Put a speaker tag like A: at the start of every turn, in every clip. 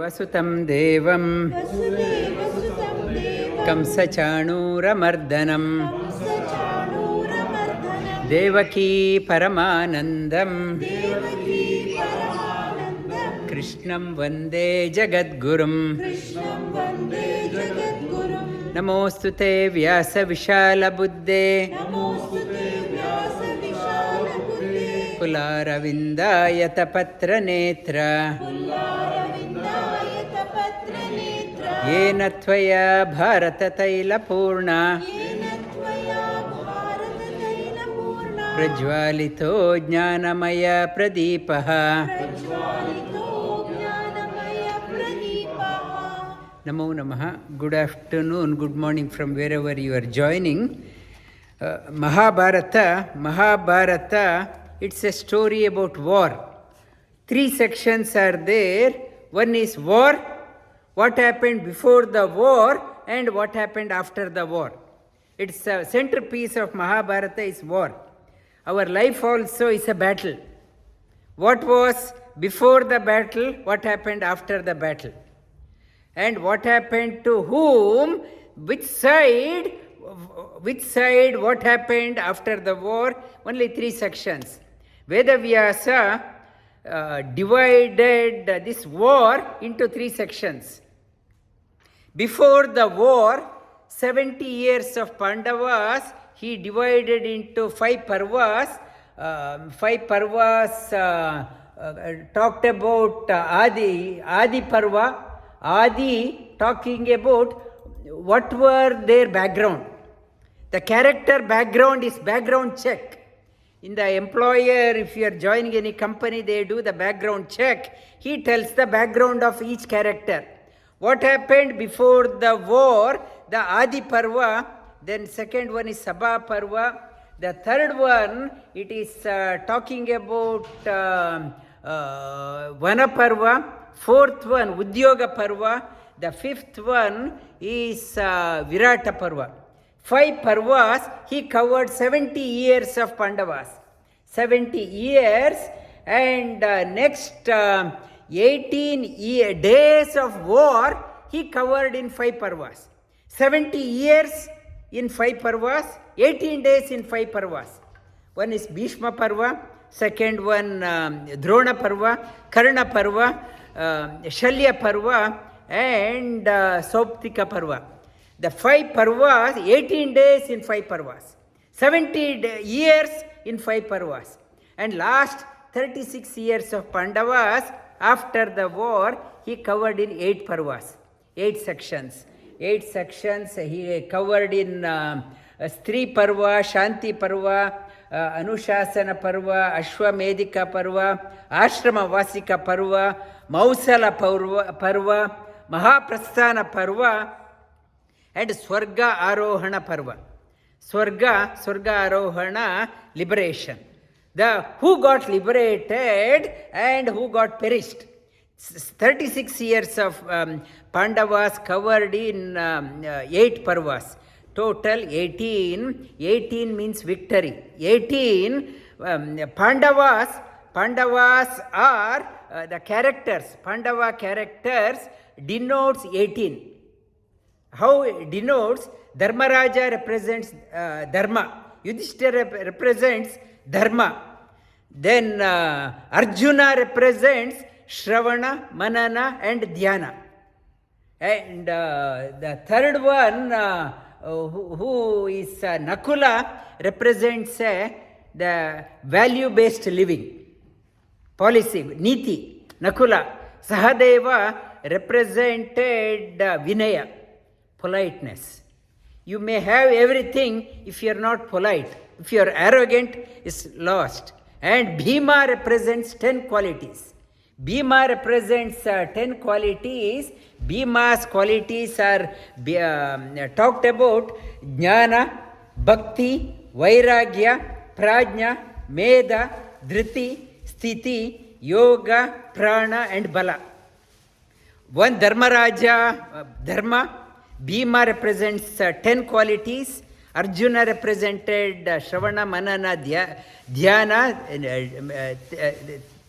A: वसुदेवसुतं देवं कंसचाणूरमर्दनं देवकी परमानन्दं कृष्णं वन्दे जगद्गुरुं नमोऽस्तु ते व्यासविशालबुद्धे कुलारविन्दायतपत्रनेत्र येन त्वया भारततैलपूर्णा प्रज्वालितो ज्ञानमयप्रदीपः नमो नमः. Good afternoon, good morning from wherever you are joining. Mahabharata, it's a story about war. 3 sections are there. One is war, what happened before the war and what happened after the war. It's a centerpiece of Mahabharata is war. Our life also is a battle. What was before the battle, what happened after the battle. And what happened to whom, which side, what happened after the war, only 3 sections. Vedavyasa divided this war into 3 sections. Before the war, 70 years of Pandavas, he divided into 5 parvas. 5 parvas talked about Adi Parva. Adi talking about what were their background. The character background is background check. In the employer, if you are joining any company, they do the background check. He tells the background of each character. What happened before the war, the Adi Parva, then second one is Sabha Parva. The third one, it is talking about Vana Parva. Fourth one, Udyoga Parva. The fifth one is Virata Parva. 5 Parvas, he covered 70 years of Pandavas. 70 years and next 18 days of war, he covered in 5 Parvas. 70 years in 5 Parvas, 18 days in 5 Parvas. One is Bhishma Parva, second one Drona Parva, Karna Parva, Shalya Parva and Sauptika Parva. The 5 Parvas, 18 days in 5 Parvas. 70 years in 5 Parvas. And last 36 years of Pandavas, after the war, he covered in 8 Parvas. 8 sections. 8 sections he covered in Stri Parva, Shanti Parva, Anushasana Parva, Ashwamedika Parva, Ashrama Vasika Parva, Mausala Parva, Mahaprasthana Parva, and Swarga Arohana Parva. Swarga Arohana, liberation. The who got liberated and who got perished. 36 years of Pandavas covered in 8 Parvas. Total 18. 18 means victory. 18 Pandavas are the characters. Pandava characters denotes 18. How it denotes? Dharmaraja represents Dharma. Yudhishthira represents Dharma. Then Arjuna represents Shravana, Manana and Dhyana. And the third one, who is Nakula, represents the value-based living. Policy, Niti. Nakula. Sahadeva represented Vinaya. Politeness. You may have everything if you are not polite. If you are arrogant, it's lost. And Bhima represents 10 qualities. Bhima represents 10 qualities. Bhima's qualities are talked about Jnana, Bhakti, Vairagya, Prajna, Meda, Dhriti, Sthiti, Yoga, Prana and Bala. One Dharmaraja, Dharma. Bhima represents 10 qualities. Arjuna represented Shravana, Manana, Dhyana,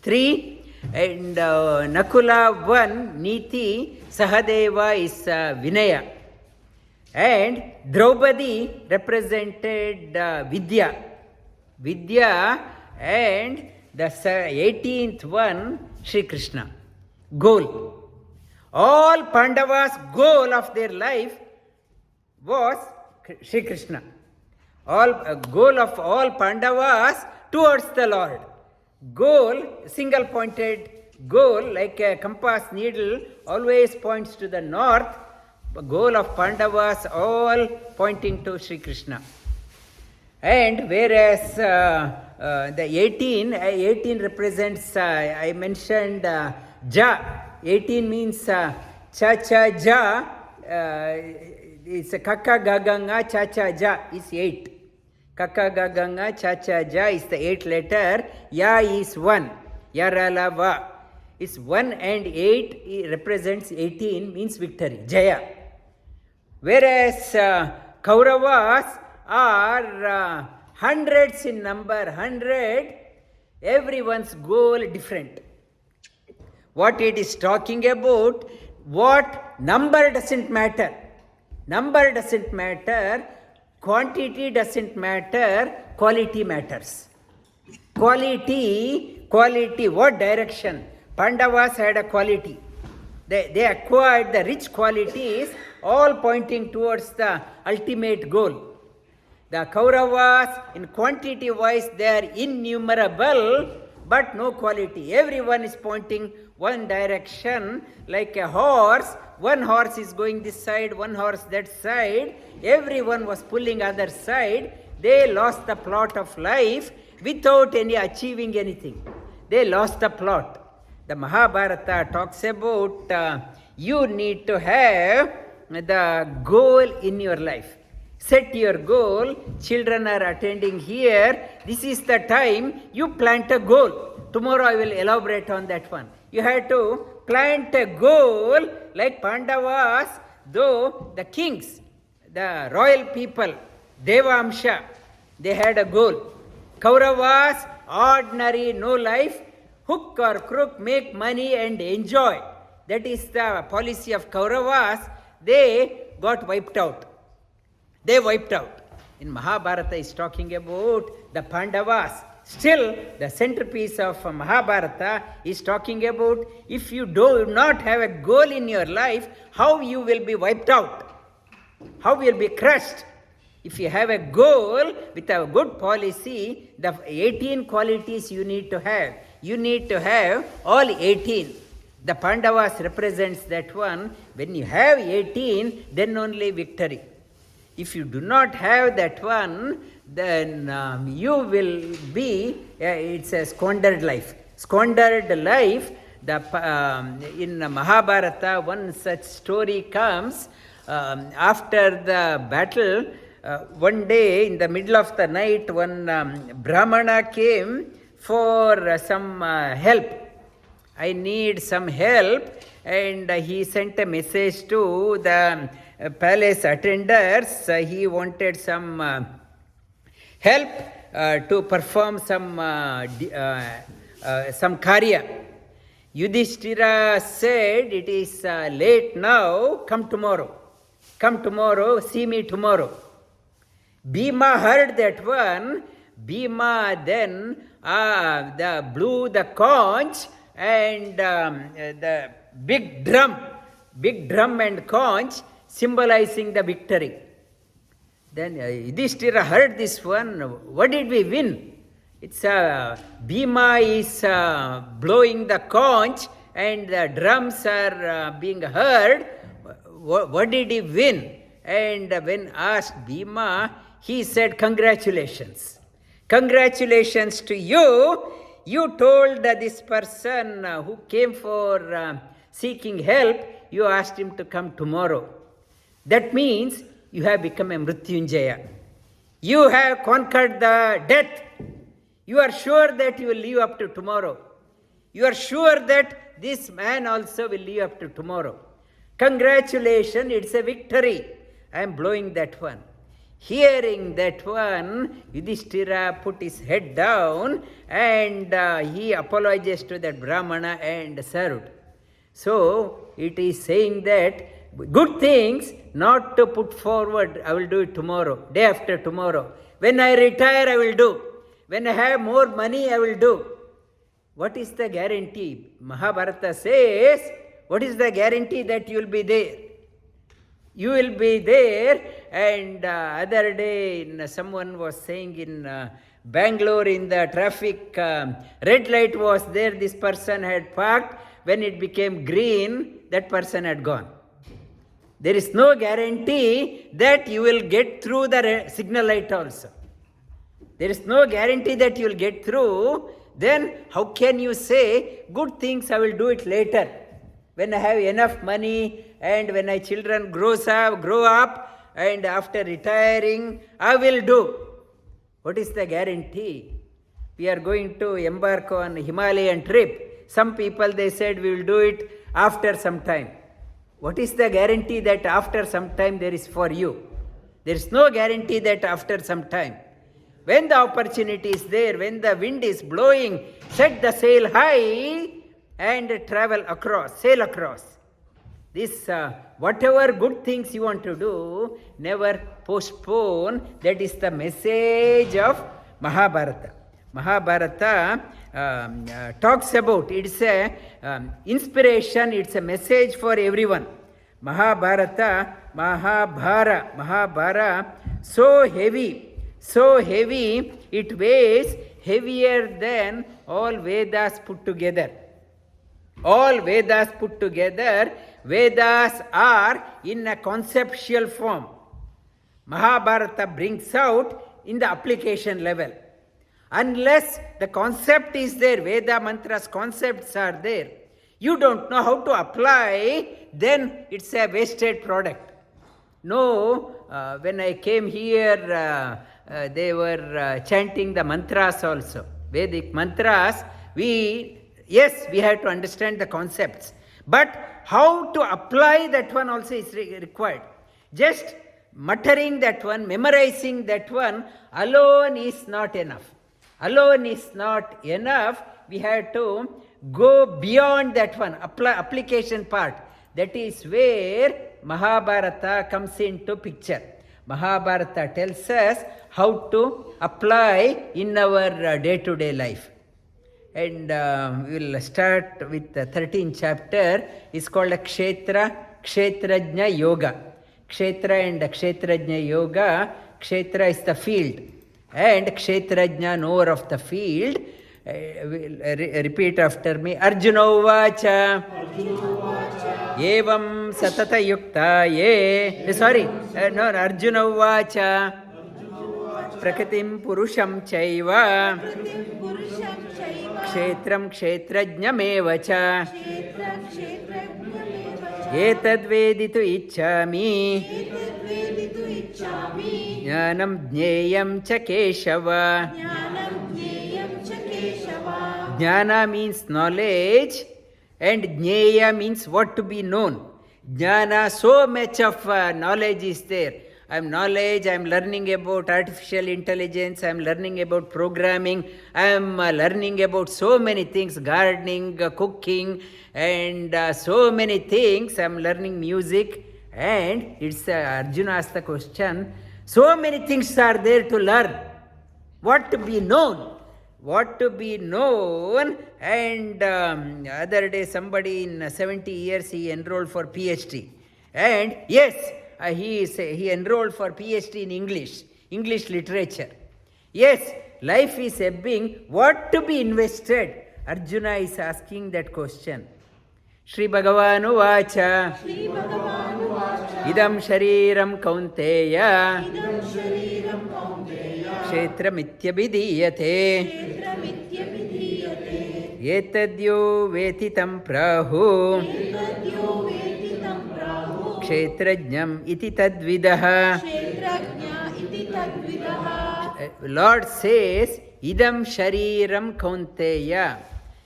A: 3. And Nakula won Niti, Sahadeva is Vinaya. And Draupadi represented Vidya. Vidya, and the 18th one, Sri Krishna. Goal. All Pandavas' goal of their life was Sri Krishna. All goal of all Pandavas towards the Lord. Goal, single pointed goal, like a compass needle, always points to the north. Goal of Pandavas all pointing to Sri Krishna. And whereas the 18 represents, I mentioned Ja. 18 means cha cha ja. It's a kaka gaganga cha cha ja is 8. Kaka gaganga cha cha ja is the 8th letter. Ya is 1. Yarala va. It's 1 and 8, it represents 18, means victory. Jaya. Whereas Kauravas are hundreds in number, 100, everyone's goal different. What it is talking about, what number doesn't matter. Number doesn't matter, quantity doesn't matter, quality matters. Quality, what direction? Pandavas had a quality. They acquired the rich qualities, all pointing towards the ultimate goal. The Kauravas, in quantity wise, they are innumerable, but no quality. Everyone is pointing one direction, like a horse. One horse is going this side, one horse that side. Everyone was pulling other side. They lost the plot of life without any achieving anything. They lost the plot. The Mahabharata talks about you need to have the goal in your life. Set your goal. Children are attending here. This is the time you plant a goal. Tomorrow I will elaborate on that one. You have to plant a goal like Pandavas, though the kings, the royal people, Devamsha, they had a goal. Kauravas, ordinary, no life, hook or crook, make money and enjoy. That is the policy of Kauravas. They got wiped out. They wiped out. In Mahabharata is talking about the Pandavas. Still, the centerpiece of Mahabharata is talking about if you do not have a goal in your life, how you will be wiped out, how you will be crushed. If you have a goal with a good policy, the 18 qualities you need to have. You need to have all 18. The Pandavas represents that one. When you have 18, then only victory. If you do not have that one, then you will be, it's a squandered life. Squandered life, in Mahabharata, one such story comes. After the battle, one day in the middle of the night, one Brahmana came for some help. I need some help, and he sent a message to the palace attenders. He wanted some help to perform some karya. Yudhishthira said, it is late now, come tomorrow. Come tomorrow, see me tomorrow. Bhima heard that one. Bhima then blew the conch, and the big drum and conch symbolizing the victory. Then Yudhishthira heard this one. What did we win? It's Bhima is blowing the conch and the drums are being heard. What did he win? And when asked Bhima, he said, congratulations. Congratulations to you. You told this person who came for seeking help, you asked him to come tomorrow. That means you have become a Mrityunjaya. You have conquered the death. You are sure that you will live up to tomorrow. You are sure that this man also will live up to tomorrow. Congratulations, it's a victory. I am blowing that one. Hearing that one, Yudhishthira put his head down and he apologized to that Brahmana and served. So it is saying that good things not to put forward, I will do it tomorrow, day after tomorrow. When I retire, I will do. When I have more money, I will do. What is the guarantee? Mahabharata says, what is the guarantee that you will be there? You will be there. And other day someone was saying in Bangalore in the traffic, red light was there, this person had parked. When it became green, that person had gone. There is no guarantee that you will get through the signal light also. There is no guarantee that you will get through. Then how can you say, good things I will do it later, when I have enough money and when my children grow up and after retiring, I will do. What is the guarantee? We are going to embark on a Himalayan trip. Some people, they said we will do it after some time. What is the guarantee that after some time there is for you? There is no guarantee that after some time. When the opportunity is there, when the wind is blowing, set the sail high and travel across, sail across. This, whatever good things you want to do, never postpone. That is the message of Mahabharata. Mahabharata talks about, it's a inspiration, it's a message for everyone. Mahabharata, so heavy, it weighs heavier than all Vedas put together. All Vedas put together, Vedas are in a conceptual form. Mahabharata brings out in the application level. Unless the concept is there, Veda mantras concepts are there, you don't know how to apply, then it's a wasted product. No, when I came here, they were chanting the mantras also, Vedic mantras. We have to understand the concepts, but how to apply that one also is required. Just muttering that one, memorizing that one alone is not enough. We have to go beyond that one, application part. That is where Mahabharata comes into picture. Mahabharata tells us how to apply in our day-to-day life. And we will start with the 13th chapter. It's called a Kshetrajna Yoga. Kshetra and Kshetrajna Yoga. Kshetra is the field, and Kshetrajna, knower of the field. Repeat after me. Arjuna Uvacha. Evam Satata Yukta Ye. Arjuna Uvacha. Prakritim Purusham Chaiva. Kshetram Kshetrajnameva cha. Etadveditu ichchami. Jnanam Jneyam cha Keshava. Jnana means knowledge and Jneya means what to be known. Jnana, so much of knowledge is there. I am learning about artificial intelligence, I am learning about programming, I am learning about so many things, gardening, cooking, and so many things. I am learning music, and it's Arjuna asked the question, so many things are there to learn. What to be known? And other day somebody in 70 years he enrolled for PhD. And yes, he enrolled for PhD in English literature. Yes, life is ebbing. What to be invested? Arjuna is asking that question. Shri Bhagavanu Vacha. Idam Shariram Kaunteya. Kshetra Mityabhidiyate. Etadyo Vetitam Prahu. Kshetrajnam iti tadvidaha. Lord says, Idam Shariram Kaunteya.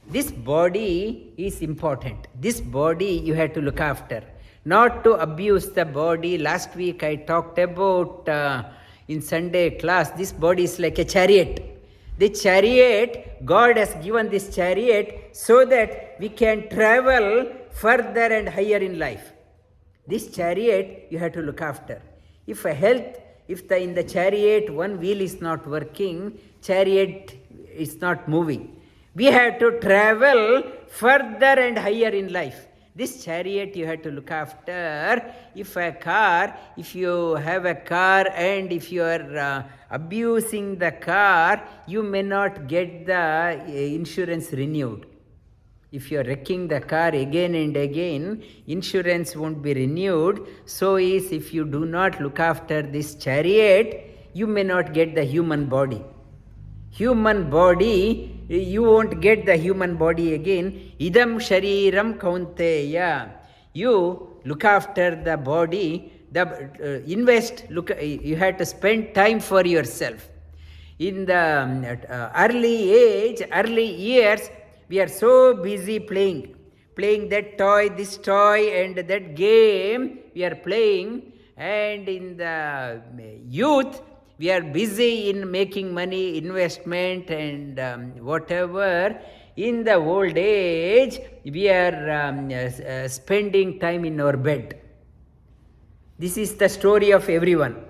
A: This body is important. This body you have to look after. Not to abuse the body. Last week I talked about, in Sunday class, this body is like a chariot. The chariot, God has given this chariot so that we can travel further and higher in life. This chariot you have to look after. If in the chariot one wheel is not working, chariot is not moving. We have to travel further and higher in life. This chariot you have to look after. If you have a car and if you are abusing the car, you may not get the insurance renewed. If you are wrecking the car again and again, insurance won't be renewed. So is if you do not look after this chariot, you may not get the human body. You won't get the human body again. Idam shariram kaunteya. You look after the body, you have to spend time for yourself. In the early years, we are so busy playing that toy, this toy, and that game we are playing. And in the youth, we are busy in making money, investment, and whatever. In the old age, we are spending time in our bed. This is the story of everyone.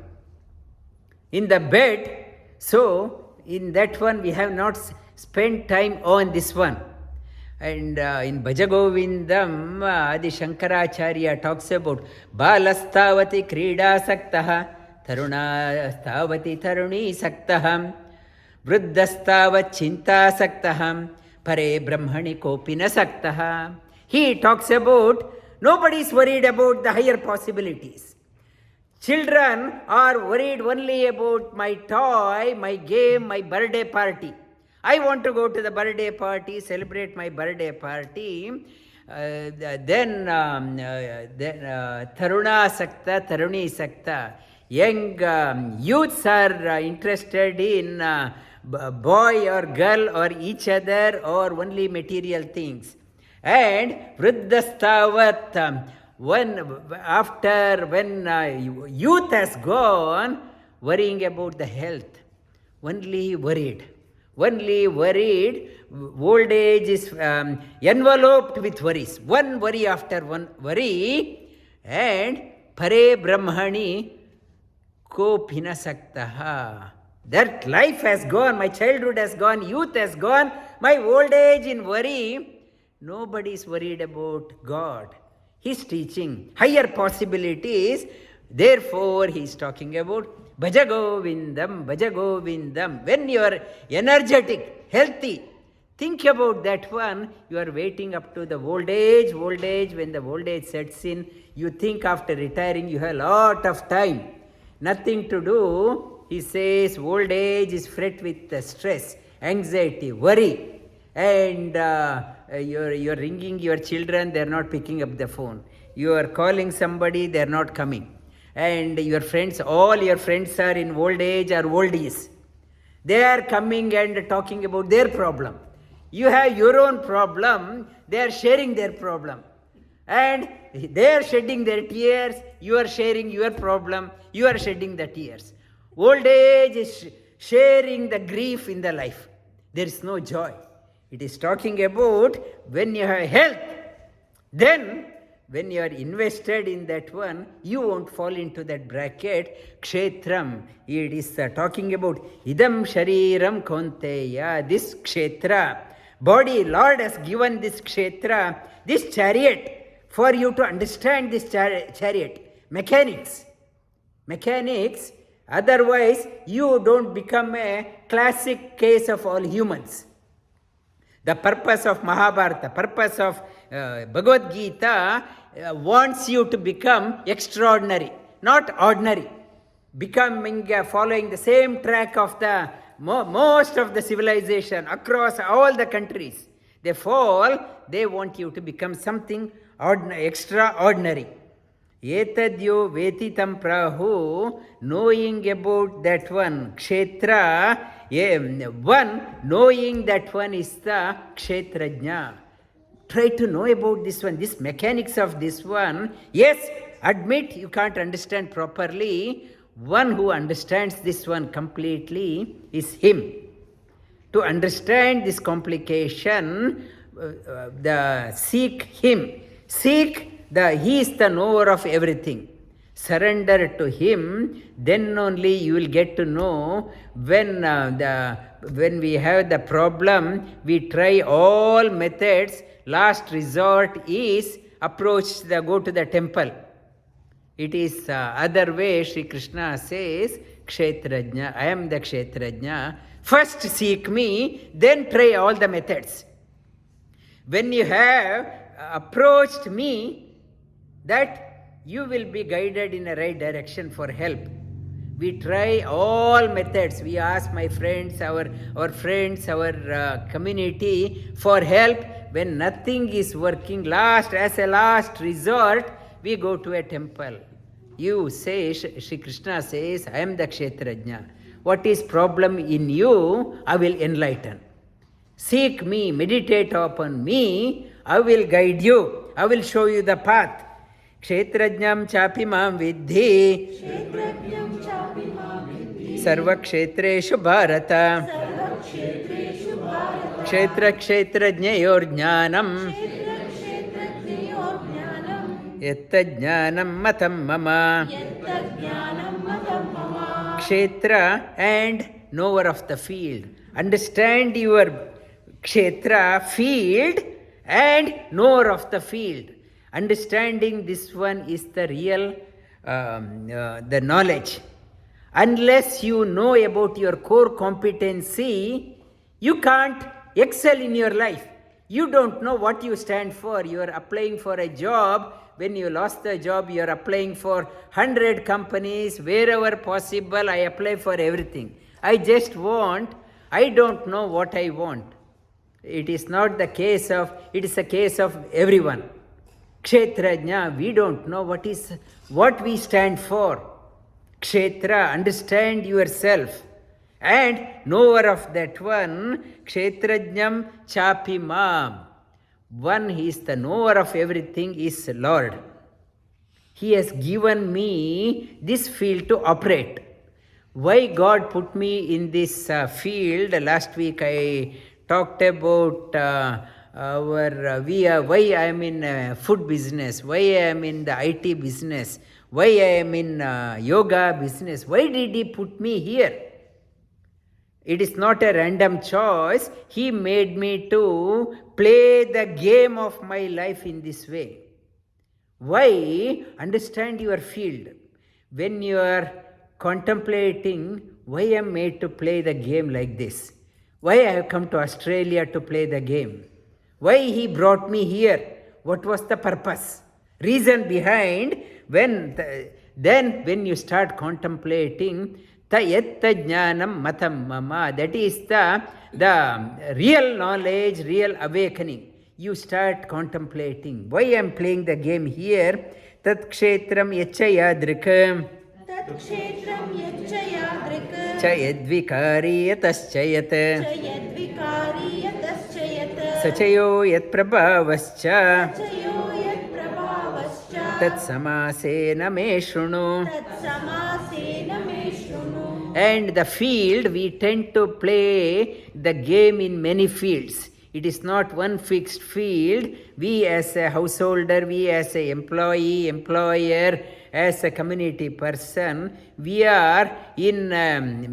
A: In the bed, so in that one we have not spent time on this one. And in Bhajagovindam, Adi Shankaracharya talks about Balastavati Krida Saktaha, Tarunastavati Taruni Saktaham, Vruddhastavat Chinta Saktaham, Pare Brahmani Kopina Saktaha. He talks about nobody is worried about the higher possibilities. Children are worried only about my toy, my game, my birthday party. I want to go to the birthday party, celebrate my birthday party. Then Taruna Sakta, Taruni Sakta. Young youths are interested in boy or girl or each other or only material things. And Vruddhastavat, when youth has gone, worrying about the health, only worried. Old age is enveloped with worries. One worry after one worry. And Pare Brahmani Ko Pinasaktaha. That life has gone, my childhood has gone, youth has gone, my old age in worry. Nobody is worried about God. He's teaching higher possibilities. Therefore, he is talking about Bhajagovindam, Bhajagovindam. When you are energetic, healthy, think about that one. You are waiting up to the old age. When the old age sets in, you think after retiring you have a lot of time. Nothing to do. He says old age is fraught with stress, anxiety, worry. And you're ringing your children, they're not picking up the phone. You are calling somebody, they're not coming. And your friends, all your friends are in old age or oldies. They are coming and talking about their problem. You have your own problem, they are sharing their problem. And they are shedding their tears, you are sharing your problem, you are shedding the tears. Old age is sharing the grief in the life. There is no joy. It is talking about when you have health, then when you are invested in that one, you won't fall into that bracket. Kshetram, it is talking about idam shariram kaunteya, this kshetra. Body, Lord has given this kshetra, this chariot, for you to understand this chariot. Mechanics, otherwise you don't become a classic case of all humans. The purpose of Mahabharata, purpose of Bhagavad Gita wants you to become extraordinary, not ordinary. Following the same track of the most of the civilization across all the countries. They want you to become something extraordinary. Etadyo vetitam prahu, knowing about that one, kshetra, knowing that one is the kshetrajna. Try to know about this one, this mechanics of this one. Yes, admit you can't understand properly. One who understands this one completely is him. To understand this complication, seek him. He is the knower of everything. Surrender to him, then only you will get to know. When we have the problem, we try all methods. Last resort is go to the temple. It is other way. Sri Krishna says, Kshetrajna, I am the Kshetrajna. First seek me, then try all the methods. When you have approached me, that you will be guided in the right direction for help. We try all methods. We ask my friends, our community for help. When nothing is working, as a last resort, we go to a temple. You say, Sri Krishna says, I am the Kshetrajna. What is problem in you, I will enlighten. Seek me, meditate upon me, I will guide you. I will show you the path. Kshetrajnam chapi mam vidhi. Sarva kshetreshu bharata. Kshetra kshetrajnayor jnanam. Yatta jnanam matam mama. Kshetra and knower of the field. Understand your kshetra, field, and knower of the field. Understanding this one is the real the knowledge. Unless you know about your core competency, you can't excel in your life. You don't know what you stand for. You are applying for a job. When you lost the job, you are applying for 100 companies. Wherever possible, I apply for everything. I don't know what I want. It is not the case of, it is a case of everyone. Kshetrajna, we don't know what we stand for. Kshetra, understand yourself. And knower of that one, Kshetrajnam chapi mam. One, he is the knower of everything, is Lord. He has given me this field to operate. Why God put me in this field? Last week I talked about why I am in food business, why I am in the IT business, why I am in yoga business. Why did He put me here? It is not a random choice. He made me to play the game of my life in this way. Why? Understand your field. When you are contemplating, why I am made to play the game like this? Why I have come to Australia to play the game? Why He brought me here? What was the purpose? Reason behind. When you start contemplating, Yatta jnanam matam mama, that is the real knowledge, real awakening. You start contemplating. Why I am playing the game here? Tat kshetram yachayadrika. Chayadvikari yataschayat. Sachayo yat prabhavascha. Tat samasena me shrunu. And the field, we tend to play the game in many fields. It is not one fixed field. We as a householder, we as an employee, employer, as a community person, we are in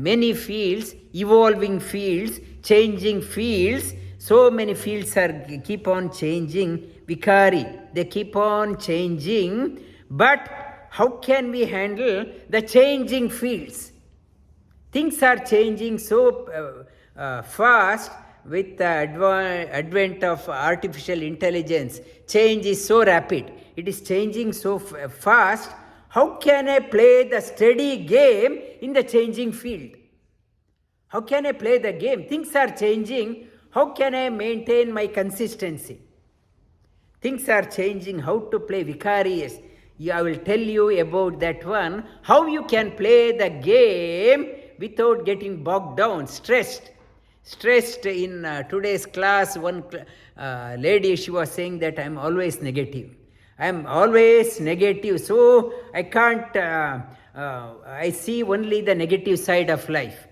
A: many fields, evolving fields, changing fields. So many fields keep on changing. Vikari, they keep on changing. But how can we handle the changing fields? Things are changing so fast with the advent of artificial intelligence. Change is so rapid. It is changing so fast. How can I play the steady game in the changing field? How can I play the game? Things are changing. How can I maintain my consistency? Things are changing. How to play vicarious? I will tell you about that one. How you can play the game without getting bogged down, stressed. In today's class, one lady, she was saying that I am always negative. I am always negative, so I can't I see only the negative side of life.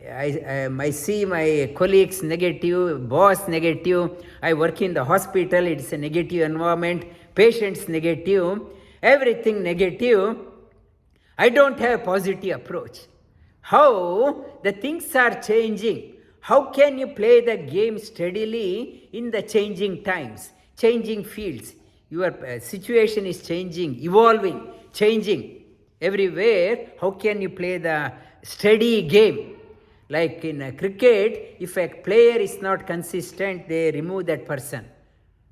A: I see my colleagues negative, boss negative. I work in the hospital, it's a negative environment, patients negative, everything negative. I don't have a positive approach. How the things are changing? How can you play the game steadily in the changing times, changing fields? Your situation is changing, evolving, changing everywhere. How can you play the steady game? Like in cricket, if a player is not consistent, they remove that person.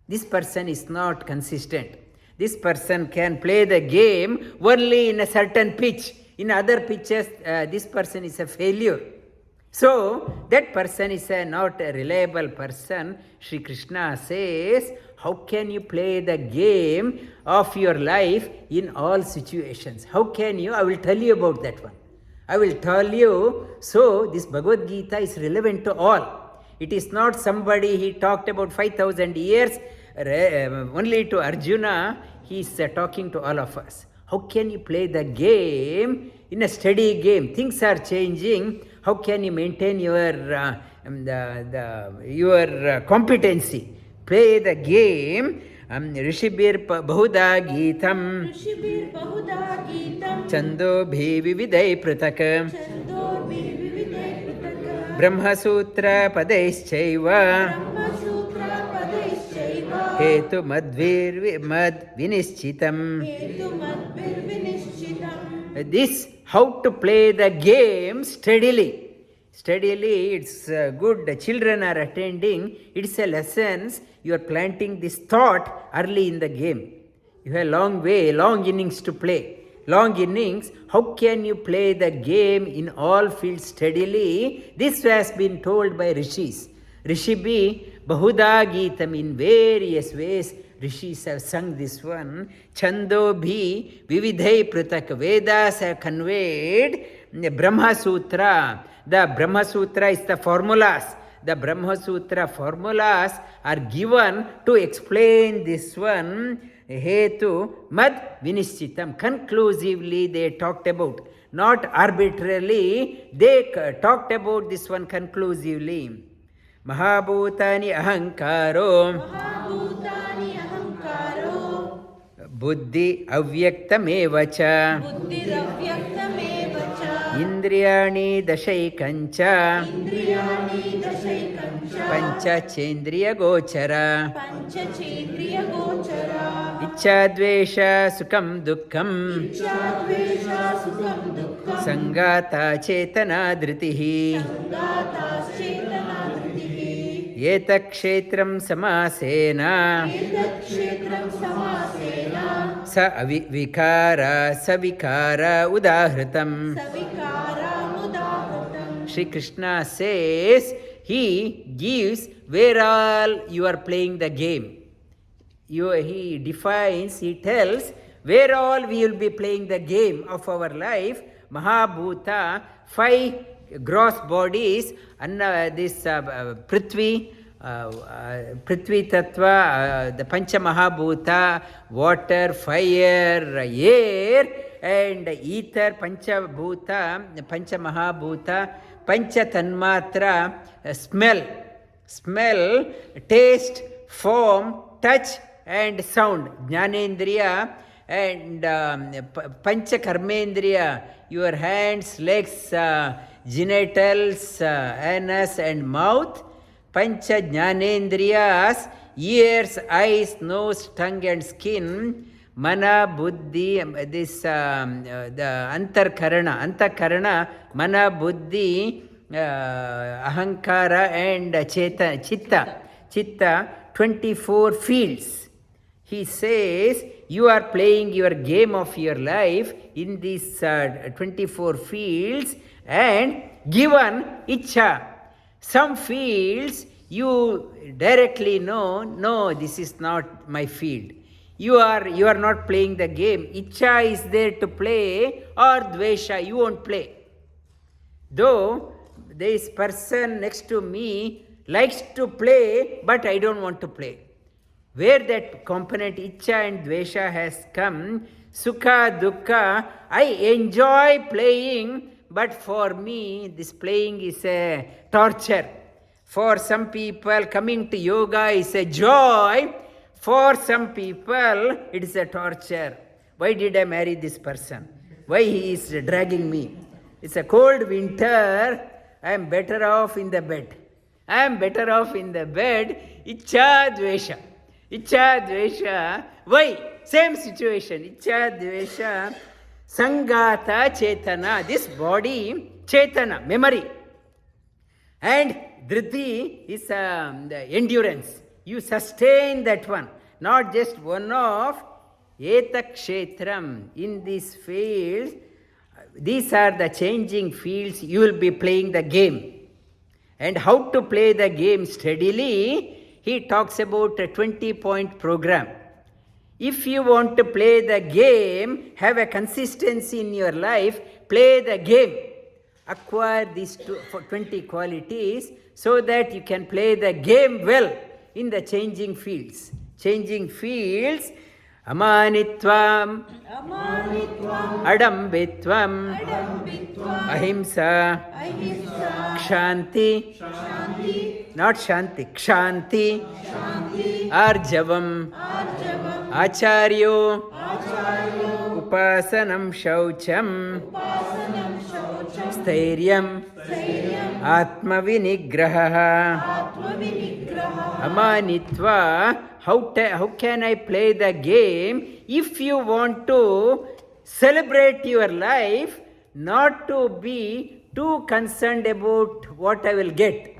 A: This person is not consistent. This person can play the game only in a certain pitch. In other pitches, this person is a failure. So, that person is not a reliable person. Sri Krishna says, how can you play the game of your life in all situations? How can you? I will tell you about that one. I will tell you. So, this Bhagavad Gita is relevant to all. It is not somebody he talked about 5,000 years only to Arjuna. He is talking to all of us. How can you play the game in a steady game? Things are changing. How can you maintain your competency? Play the game. Rishibir Bahuda Geetam Chandobhi Vividai Prataka Brahma Sutra Padaischaiva Hetu Mad Vinischitam. This, how to play the game steadily. Steadily, it's good. Children are attending. It's a lessons. You are planting this thought early in the game. You have a long way, long innings to play. Long innings, how can you play the game in all fields steadily? This has been told by rishis. Rishibi Bahuda Geetam, in various ways. Rishis have sung this one. Chando bhi vividhai pratak. Vedas have conveyed Brahma Sutra. The Brahma Sutra is the formulas. The Brahma Sutra formulas are given to explain this one. Hetu Mad Vinischitam. Conclusively they talked about. Not arbitrarily. They talked about this one conclusively. Mahabhutani Ahankaro. Buddhi Avyaktamevacha. Indriyani Dashaikancha. Pancha Chendriya Gochara. Ichadvesha Sukham Dukkham. Sangata Chetana Dhritihi. Etakshetram Samasena. Sa Vikara Savikara Udahritam. Sri Krishna says, he gives where all you are playing the game. He defines, he tells where all we will be playing the game of our life. Mahabhuta, 5 gross bodies, and this Prithvi, Prithvi Tattva, the Pancha Mahabhuta, water, fire, air, and ether, Pancha Bhuta, Pancha Mahabhuta, Pancha Tanmatra, smell, taste, form, touch, and sound, Jnanendriya, and Pancha Karmendriya, your hands, legs, genitals, anus and mouth. Pancha Jnanendriyas, ears, eyes, nose, tongue and skin. Mana, Buddhi, this the Antakarana, Mana, Buddhi, Ahankara and Chitta, 24 fields. He says, you are playing your game of your life in these 24 fields and given Ichha. Some fields you directly know, no, this is not my field. You are not playing the game. Ichha is there to play, or Dvesha, you won't play. Though this person next to me likes to play, but I don't want to play. Where that component Ichha and Dvesha has come, Sukha, dukkha. I enjoy playing, but for me, this playing is a torture. For some people, coming to yoga is a joy. For some people, it is a torture. Why did I marry this person? Why he is dragging me? It's a cold winter. I am better off in the bed. I am better off in the bed. Ichha dvesha. Ichha dvesha. Why? Same situation. Ichha dvesha. Sangata chetana. This body, chetana, memory. And dhriti is the endurance. You sustain that one. Not just one of etakshetram. In these fields, these are the changing fields. You will be playing the game. And how to play the game steadily, he talks about a 20-point program. If you want to play the game, have a consistency in your life, play the game. Acquire these 20 qualities so that you can play the game well in the changing fields. Changing fields, amanitvam, adambitvam, ahimsa, kshanti, not shanti, kshanti, arjavam, acharyo, upasanam shaucham, स्थैर्यम आत्मविनिग्रहः amanitva. How can I play the game? If you want to celebrate your life, not to be too concerned about what I will get.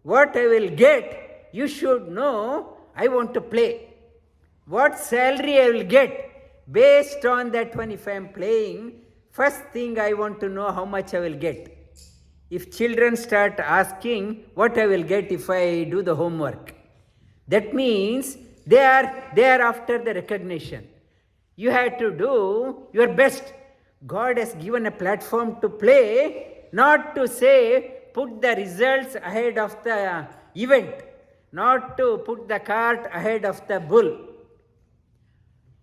A: What I will get, you should know I want to play. What salary I will get, based on that one, if I am playing, first thing I want to know how much I will get. If children start asking what I will get if I do the homework, that means they are after the recognition. You have to do your best. God has given a platform to play, not to say put the results ahead of the event, not to put the cart ahead of the bull.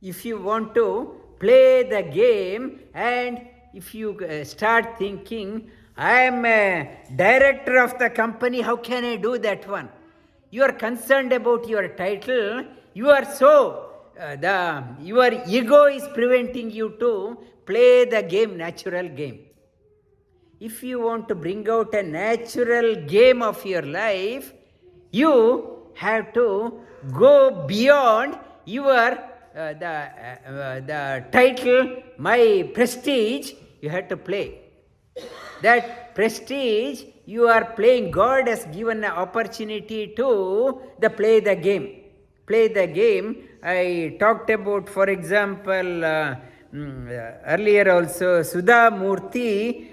A: If you want to play the game, and if you start thinking, I am a director of the company, how can I do that one? You are concerned about your title. You are your ego is preventing you to play the game, natural game. If you want to bring out a natural game of your life, you have to go beyond your the title, my prestige. You have to play. That prestige you are playing. God has given an opportunity to play the game. Play the game. I talked about, for example, earlier also, Sudha Murthy,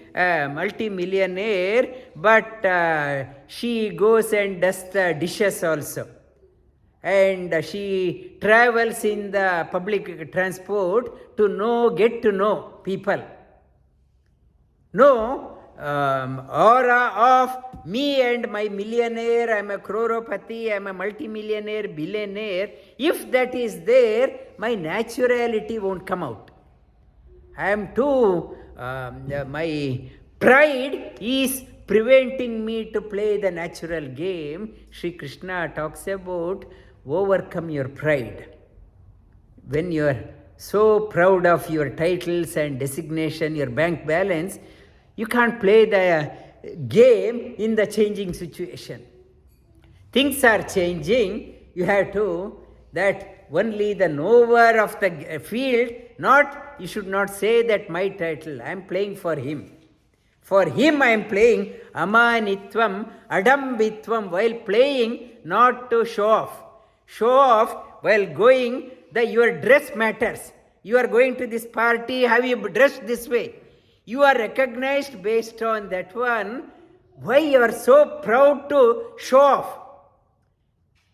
A: multi-millionaire, but she goes and does the dishes also. And she travels in the public transport to get to know people. No aura of me and my millionaire, I am a crorepati, I am a multimillionaire, billionaire. If that is there, my naturality won't come out. I am too, my pride is preventing me to play the natural game. Sri Krishna talks about overcome your pride. When you are so proud of your titles and designation, your bank balance, you can't play the game in the changing situation. Things are changing. You have to, that only the knower of the field, you should not say that my title, I am playing for him. For him I am playing amanitvam, adambitvam, while playing, not to show off. Show off while going, your dress matters. You are going to this party, have you dressed this way? You are recognized based on that one. Why you are so proud to show off?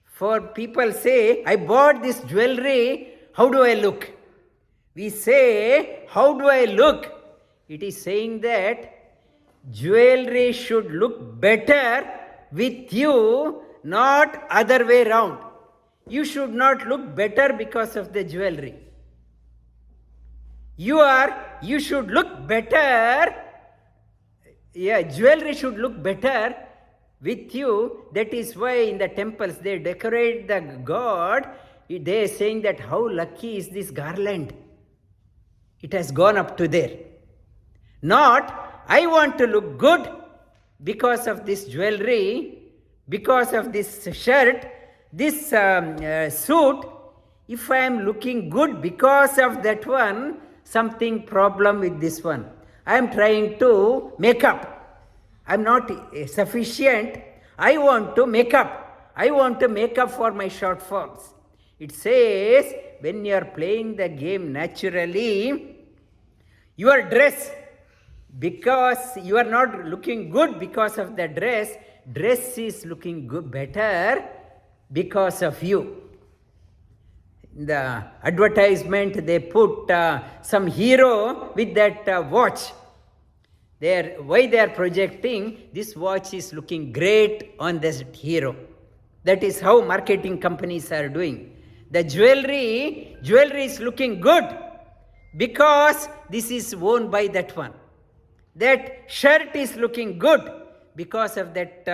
A: For people say, I bought this jewelry, how do I look? We say, how do I look? It is saying that jewelry should look better with you, not other way round. You should not look better because of the jewelry. You should look better. Yeah, jewelry should look better with you. That is why in the temples they decorate the god. They are saying that how lucky is this garland. It has gone up to there. Not, I want to look good because of this jewelry, because of this shirt, this suit. If I am looking good because of that one, something problem with this one. I am trying to make up. I am not sufficient. I want to make up. I want to make up for my shortfalls. It says, when you are playing the game naturally, your dress, because you are not looking good because of the dress is looking good, better because of you. In the advertisement, they put some hero with that watch. Why they are projecting, this watch is looking great on this hero. That is how marketing companies are doing. The jewelry is looking good because this is worn by that one. That shirt is looking good because of that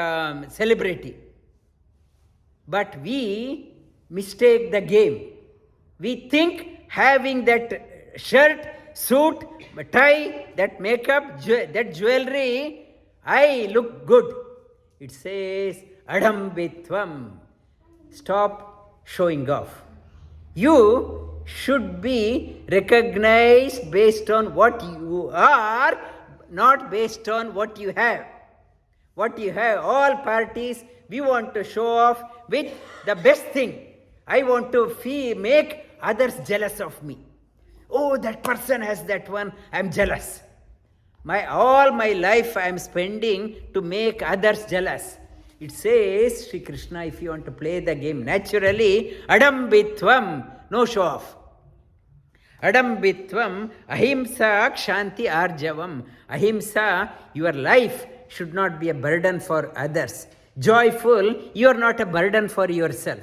A: celebrity. But we mistake the game. We think having that shirt, suit, tie, that makeup, that jewelry, I look good. It says, Adambitvam. Stop showing off. You should be recognized based on what you are, not based on what you have. What you have, all parties, we want to show off with the best thing. I want to make others jealous of me. Oh, that person has that one, I am jealous. All my life I am spending to make others jealous. It says, Sri Krishna, if you want to play the game naturally, Adambitvam, no show off. Adambitvam, ahimsa kshanti arjavam. Ahimsa, your life should not be a burden for others. Joyful, you are not a burden for yourself.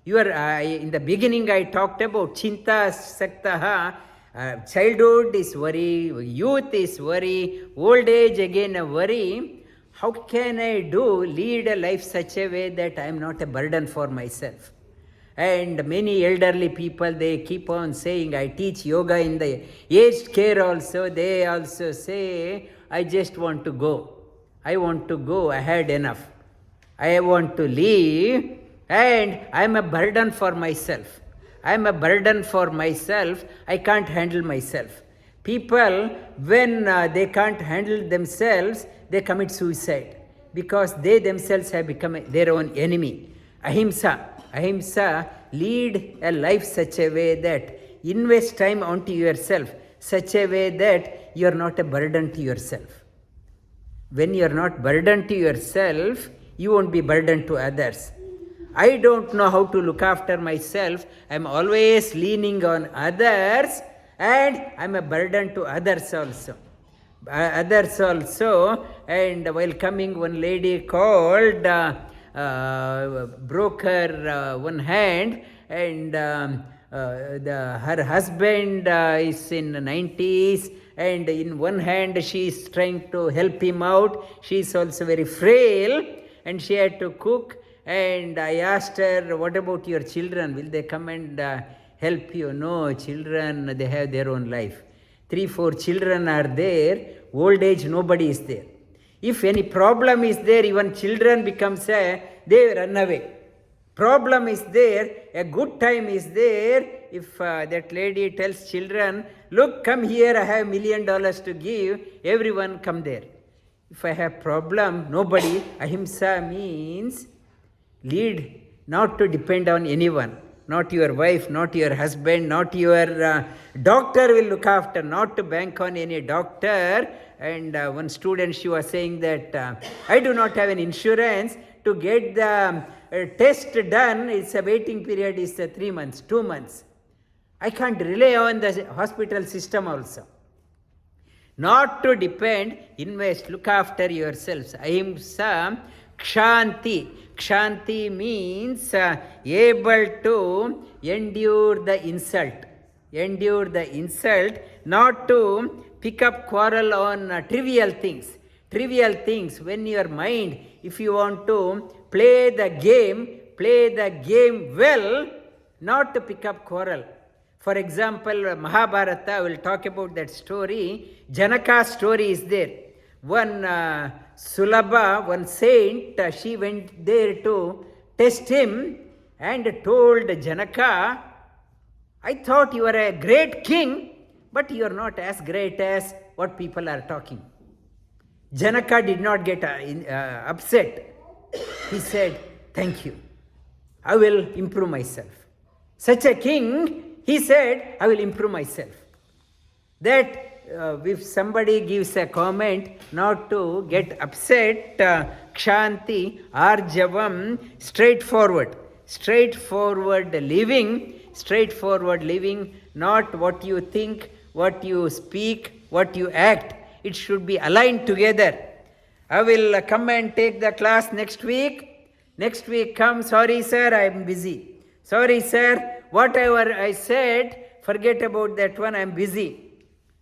A: You are, in the beginning I talked about Chinta Saktaha. Childhood is worry, youth is worry, old age again a worry. How can I lead a life such a way that I am not a burden for myself? And many elderly people, they keep on saying, I teach yoga in the aged care also. They also say, I just want to go. I want to go. I had enough. I want to leave. And I am a burden for myself. I am a burden for myself. I can't handle myself. People, when they can't handle themselves, they commit suicide because they themselves have become their own enemy. Ahimsa, lead a life such a way that invest time onto yourself, such a way that you are not a burden to yourself. When you are not burden to yourself, you won't be burden to others. I don't know how to look after myself. I am always leaning on others, and I am a burden to others also. And while coming, one lady called, broke her one hand, and her husband is in the 90s, and in one hand she is trying to help him out. She is also very frail, and she had to cook. And I asked her, what about your children? Will they come and help you? No, children, they have their own life. 3-4 children are there. Old age, nobody is there. If any problem is there, even children becomes they run away. Problem is there, a good time is there. If that lady tells children, look, come here, I have $1 million to give, everyone come there. If I have problem, nobody. Ahimsa means lead, not to depend on anyone. Not your wife, not your husband, not your doctor will look after, not to bank on any doctor. And one student, she was saying that I do not have an insurance to get the test done. It's a waiting period is 3 months, 2 months. I can't rely on the hospital system also. Not to depend, invest, look after yourselves. Ahimsa kshanti. Kshanti means able to endure the insult. endure the insult, not to pick up quarrel on trivial things. Trivial things, when your mind, if you want to play the game well, not to pick up quarrel. For example, Mahabharata, I will talk about that story. Janaka's story is there. One Sulabha, one saint, she went there to test him and told Janaka, I thought you are a great king, but you are not as great as what people are talking. Janaka did not get upset. He said, thank you. I will improve myself. Such a king, he said, I will improve myself. That if somebody gives a comment, not to get upset, kshanti, arjavam, straightforward living, not what you think, what you speak, what you act. It should be aligned together. I will come and take the class next week. Next week come, sorry sir, I am busy. Sorry sir, whatever I said, forget about that one, I am busy.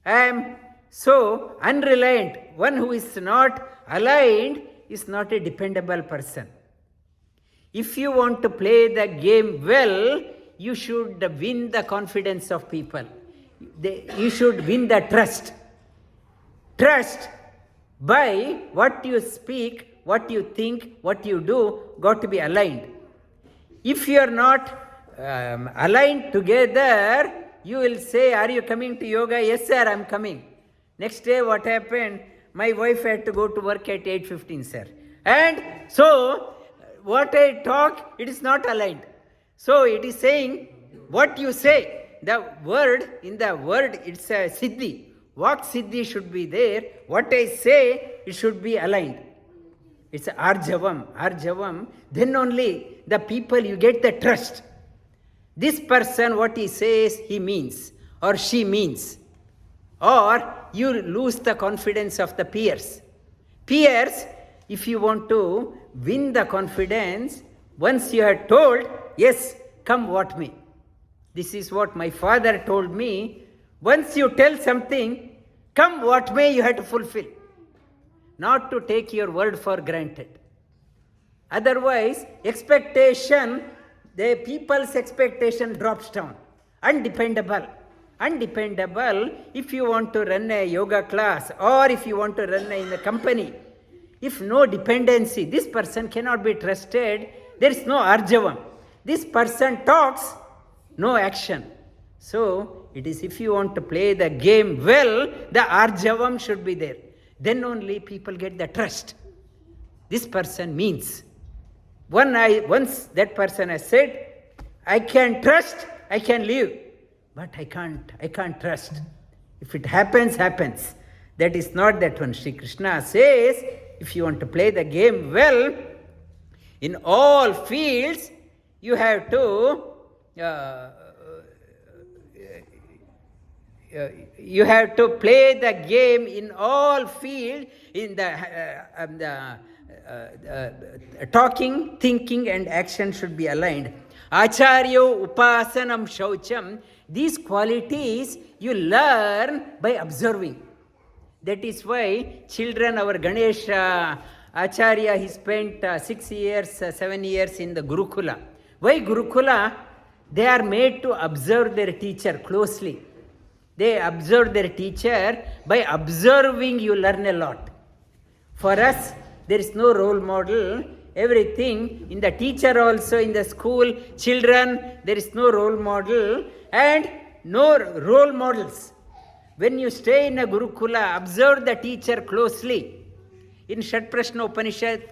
A: I am so unreliant. One who is not aligned is not a dependable person. If you want to play the game well, you should win the confidence of people. You should win the trust. Trust by what you speak, what you think, what you do, got to be aligned. If you are not aligned together, you will say, are you coming to yoga? Yes sir, I am coming. Next day what happened? My wife had to go to work at 8:15 sir. And so what I talk, it is not aligned. So it is saying what you say. The word, in the word it's a siddhi. Vak siddhi should be there. What I say, it should be aligned. It's arjavam. Then only the people, you get the trust. This person, what he says, he means or she means. Or you lose the confidence of the peers. Peers, if you want to win the confidence, once you are told, yes, come what may. This is what my father told me. Once you tell something, come what may, you have to fulfill. Not to take your word for granted. Otherwise, expectation, the people's expectation drops down. Undependable. If you want to run a yoga class or if you want to run in a company, if no dependency, this person cannot be trusted, there is no arjavam. This person talks, no action. So, it is if you want to play the game well, the arjavam should be there. Then only people get the trust. This person means. Once that person has said, I can trust, I can live. But I can't trust. If it happens, happens. That is not that one. Sri Krishna says, if you want to play the game well, in all fields, you have to play the game in all fields, in the talking, thinking and action should be aligned. Acharyo upasanam shaucham. These qualities you learn by observing. That is why children, our Ganesh Acharya, he spent 6 years, 7 years in the Gurukula. Why Gurukula? They are made to observe their teacher closely. They observe their teacher. By observing, you learn a lot. For us, there is no role model. Everything, in the teacher also, in the school, children, there is no role model and no role models. When you stay in a Gurukula, observe the teacher closely. In Shat Prashna Upanishad,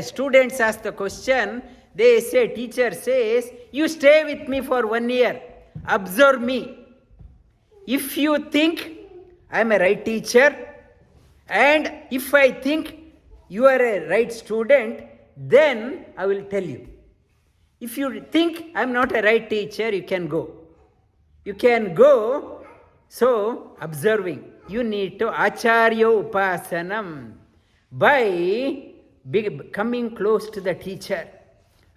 A: students ask the question, they say, teacher says, you stay with me for 1 year, observe me. If you think I am a right teacher, and if I think you are a right student, then I will tell you. If you think I am not a right teacher, you can go. You can go. So, observing. You need to acharyo upasanam. By coming close to the teacher.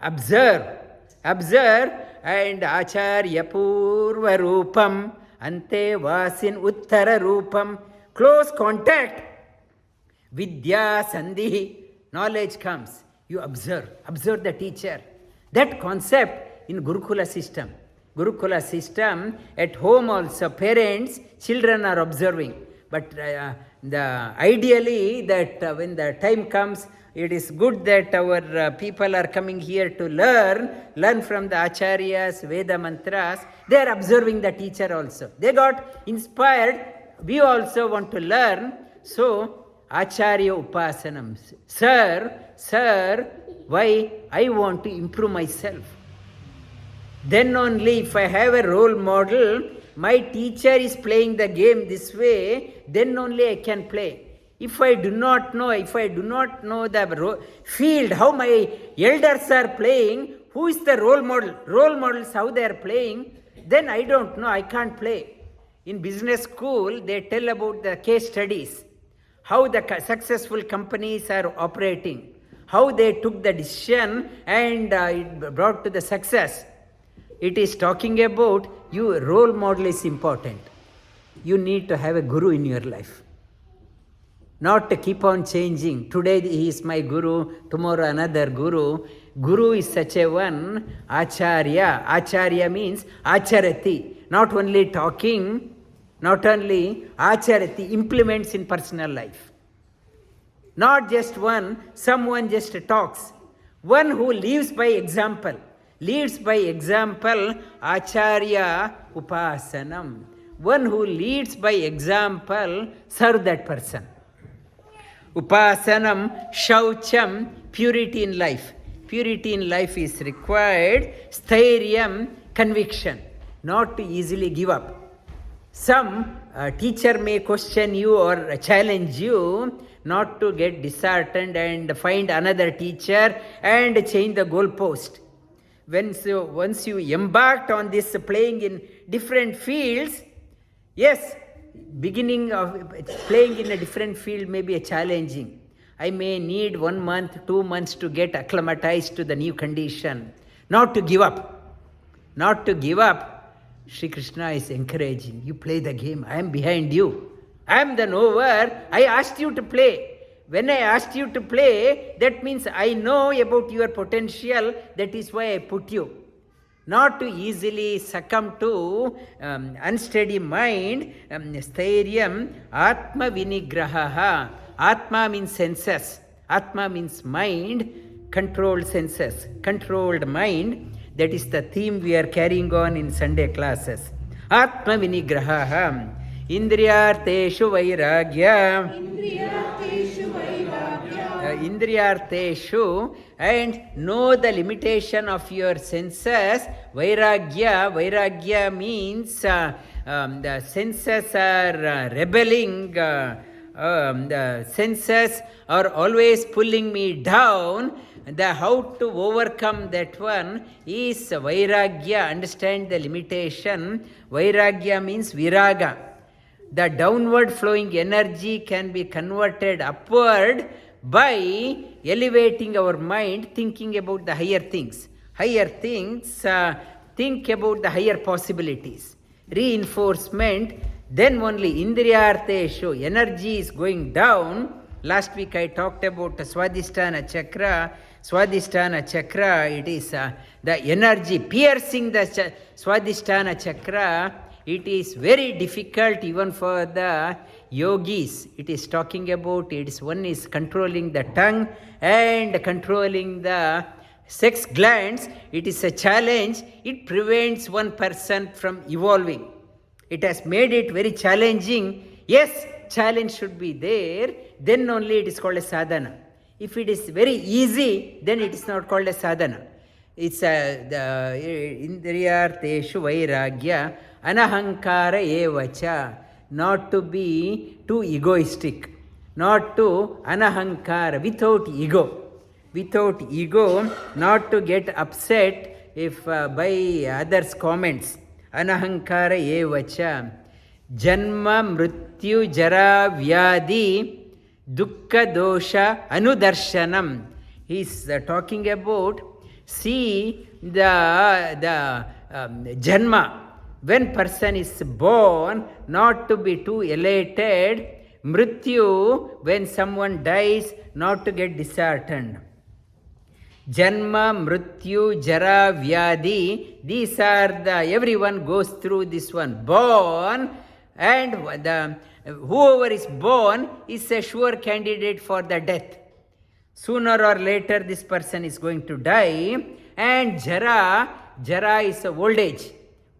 A: Observe. Observe, and Acharya Purva Rupam, Ante Vasin Uttara Rupam. Close contact. Vidya Sandhi. Knowledge comes. You observe the teacher. That concept in Gurukula system. Gurukula system, at home also, parents, children are observing. But ideally, that when the time comes, it is good that our people are coming here to learn from the acharyas, Veda mantras. They are observing the teacher also. They got inspired. We also want to learn. So, Acharya Upasanam. Sir, why I want to improve myself? Then only if I have a role model, my teacher is playing the game this way, then only I can play. If I do not know the field, how my elders are playing, who is the role model? Role models, how they are playing, then I don't know, I can't play. In business school, they tell about the case studies, how the successful companies are operating, how they took the decision and it brought to the success. It is talking about your role model is important. You need to have a guru in your life. Not to keep on changing. Today he is my guru, tomorrow another guru. Guru is such a one, acharya. Acharya means acharati. Not only talking, not only acharati, implements in personal life. Not just one, someone just talks. One who lives by example. Leads by example, Acharya Upasanam. One who leads by example, serve that person. Upasanam, Shaucham, purity in life. Purity in life is required. Stairyam, conviction. Not to easily give up. Some teacher may question you or challenge you, not to get disheartened and find another teacher and change the goalpost. Once you embarked on this playing in different fields, yes, beginning of playing in a different field may be challenging. I may need 1 month, 2 months to get acclimatized to the new condition. Not to give up. Not to give up. Sri Krishna is encouraging. You play the game. I am behind you. I am the knower. I asked you to play. When I asked you to play, that means I know about your potential. That is why I put you. Not to easily succumb to unsteady mind. Stairyam Atma Vinigraha. Atma means senses. Atma means mind. Controlled senses. Controlled mind. That is the theme we are carrying on in Sunday classes. Atma Vinigraha. Indriyarteshu Vairagya. Indriyarteshu, and know the limitation of your senses. Vairagya means the senses are rebelling. The senses are always pulling me down. How to overcome that one is Vairagya. Understand the limitation. Vairagya means viraga. The downward flowing energy can be converted upward by elevating our mind, thinking about the higher things. Higher things, think about the higher possibilities. Reinforcement, then only Indriyarteshu, energy is going down. Last week I talked about Swadhisthana Chakra. Swadhisthana Chakra, it is the energy piercing the Swadhisthana Chakra. It is very difficult even for the yogis. It is talking about, one is controlling the tongue and controlling the sex glands. It is a challenge. It prevents one person from evolving. It has made it very challenging. Yes, challenge should be there. Then only it is called a sadhana. If it is very easy, then it is not called a sadhana. It's the Indriyarteshu Vairagya. Anahankara evacha, not to be too egoistic, not to anahankara, without ego, not to get upset if by others' comments. Anahankara evacha, janma mrityu jara vyadi dukkha dosha anudarshanam. He is talking about See the janma. When person is born, not to be too elated. Mrityu, when someone dies, not to get disheartened. Janma, Mrityu, Jara, Vyadi, these are everyone goes through this one. Born, and whoever is born is a sure candidate for the death. Sooner or later this person is going to die. And Jara is old age.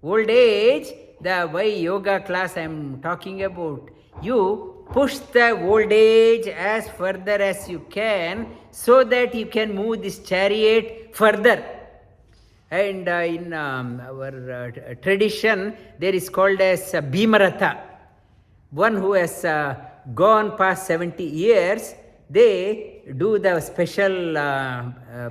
A: Old age, the why yoga class I am talking about, you push the old age as further as you can so that you can move this chariot further. And in our tradition, there is called as Bhimaratha. One who has gone past 70 years, they do the special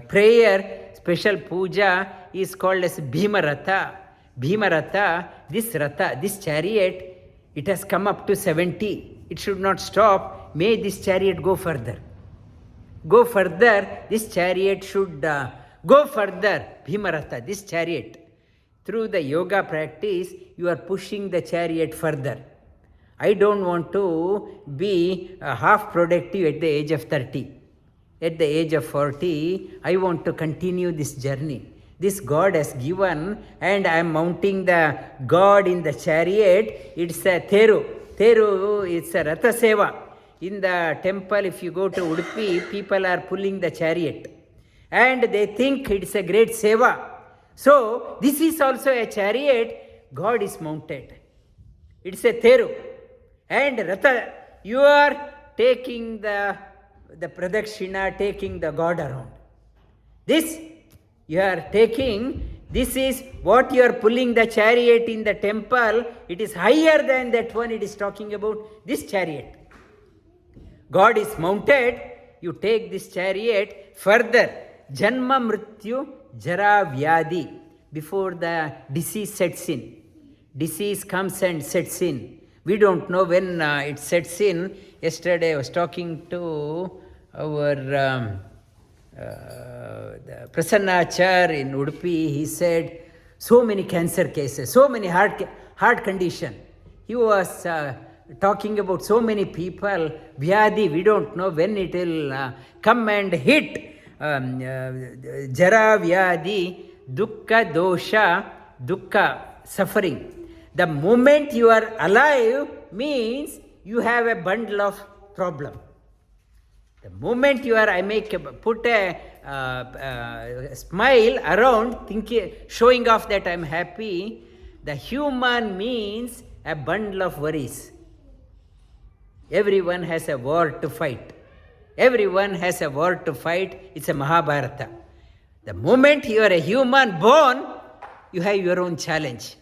A: prayer, special puja is called as Bhimaratha. Bhimaratha, this chariot, it has come up to 70. It should not stop. May this chariot go further. Go further. This chariot should go further. Bhimaratha, this chariot. Through the yoga practice, you are pushing the chariot further. I don't want to be half productive at the age of 30. At the age of 40, I want to continue this journey. This God has given, and I am mounting the God in the chariot. It's a Theru. Theru is a Ratha Seva. In the temple, if you go to Udupi, people are pulling the chariot. And they think it's a great Seva. So, this is also a chariot. God is mounted. It's a Theru. And Ratha, you are taking the Pradakshina, taking the God around. This you are taking, this is what you are pulling the chariot in the temple. It is higher than that one it is talking about, this chariot. God is mounted, you take this chariot further. Janma, Mrityu, Jara, Vyadi. Before the disease sets in. Disease comes and sets in. We don't know when it sets in. Yesterday I was talking to our the Prasannachar in Udupi. He said, so many cancer cases, so many heart condition. He was talking about so many people. Vyadi, we don't know when it will come and hit. Jara, Vyadi, Dukkha, Dosha, Dukkha, suffering. The moment you are alive means you have a bundle of problem. The moment you are, put a smile around, thinking, showing off that I am happy, the human means a bundle of worries. Everyone has a war to fight. Everyone has a war to fight. It's a Mahabharata. The moment you are a human born, you have your own challenge.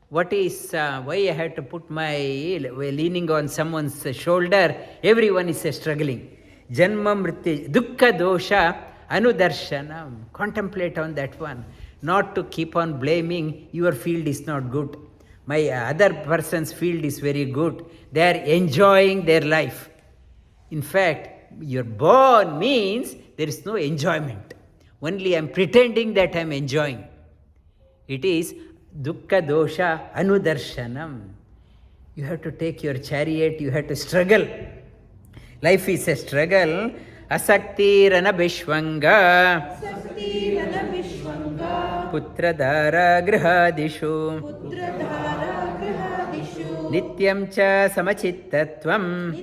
A: What is, why I had to put my leaning on someone's shoulder? Everyone is struggling. Janma, Mrityu, Dukkha, Dosha, Anudarshanam. Contemplate on that one. Not to keep on blaming, your field is not good. My other person's field is very good. They are enjoying their life. In fact, you're born means there is no enjoyment. Only I am pretending that I am enjoying. It is Dukkha, Dosha, Anudarshanam. You have to take your chariot, you have to struggle. Life is a struggle. Asakti Rana Bishwanga. Putradhara Grihadishu. Nityam cha samachittatvam.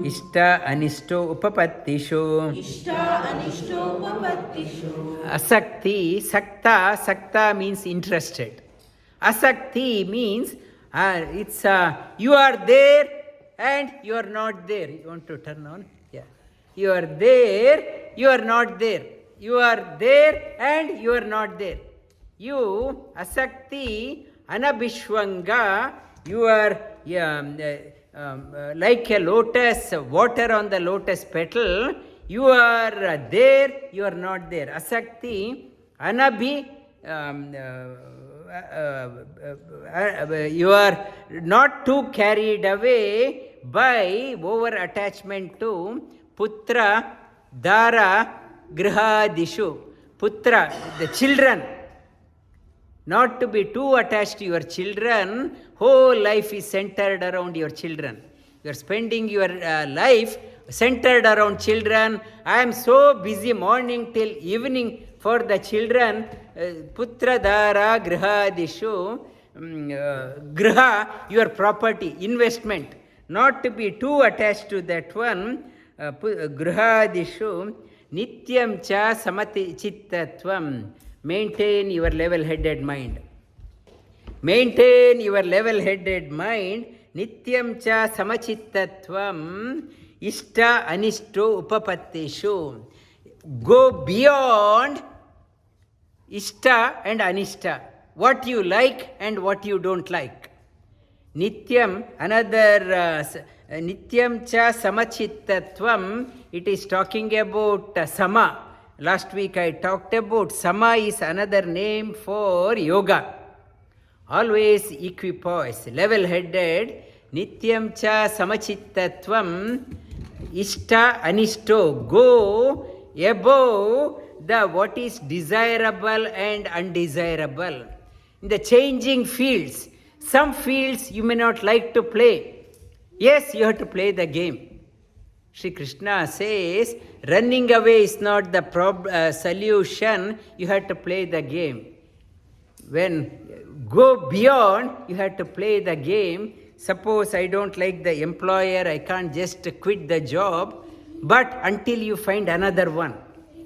A: Ishta Anisto Upapattishu. Asakti, Sakta means interested. Asakti means it's you are there and you are not there. You want to turn on? Yeah. You are there, you are not there. You are there and you are not there. You, Asakti, Anabhishwanga, you are like a lotus, water on the lotus petal. You are there, you are not there. Asakti, Anabhi, you are not too carried away by over attachment to Putra, Dara, grihadishu. Putra, the children. Not to be too attached to your children. Whole life is centered around your children. You are spending your life centered around children. I am so busy morning till evening for the children. Putra dara grihadishu. Griha, your property, investment. Not to be too attached to that one. Grihadishu. Nityam cha samati chittatvam. Maintain your level-headed mind. Maintain your level-headed mind. Nityam cha samachittatvam. Ishta anishto upapattishu. Go beyond ishta and anishta. What you like and what you don't like. Nityam, another Nityam cha samachittatvam. It is talking about sama. Last week I talked about sama is another name for yoga. Always equipoise, level-headed. Nityam cha samachittatvam. Ishta anishto. Go above the what is desirable and undesirable. In the changing fields, some fields you may not like to play. Yes, you have to play the game. Shri Krishna says, running away is not the solution. You have to play the game. When go beyond, you have to play the game. Suppose I don't like the employer, I can't just quit the job. But until you find another one,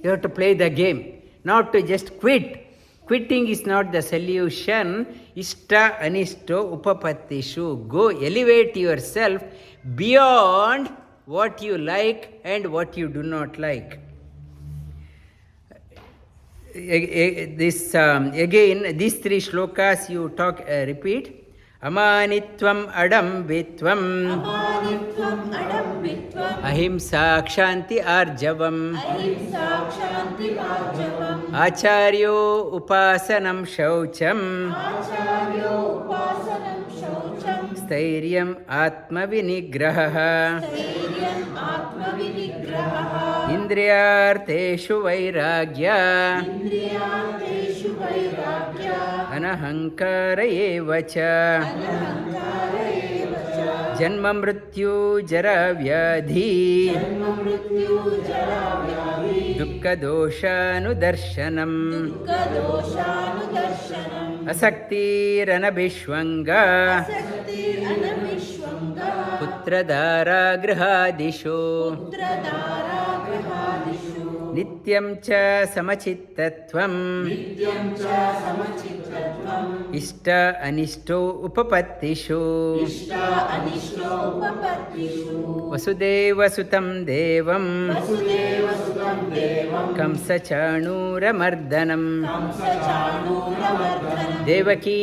A: you have to play the game. Not to just quit. Quitting is not the solution. Ishta anishto upapattishu. Go elevate yourself beyond what you like and what you do not like. Again, these three shlokas you repeat. Amanitvam adambitvam. Ahimsa kshanti arjavam. Acharyo upasanam shaucham. Stairyam atma vinigraha. Indriyarteshu vairagya. Anahankara evacha. Janma mrityu jara vyadhi. Dukkha doshanudarshanam. Asakti ranabhishvanga. Putradara grihadishu. Nityam cha samachittatvam. Ishta anishto upapattishu. Vasudeva sutam devam. Kamsa chanuramardanam. Devaki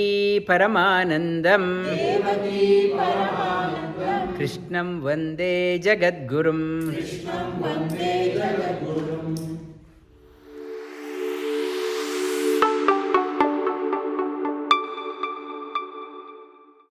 A: paramanandam. Krishnam vande jagadgurum.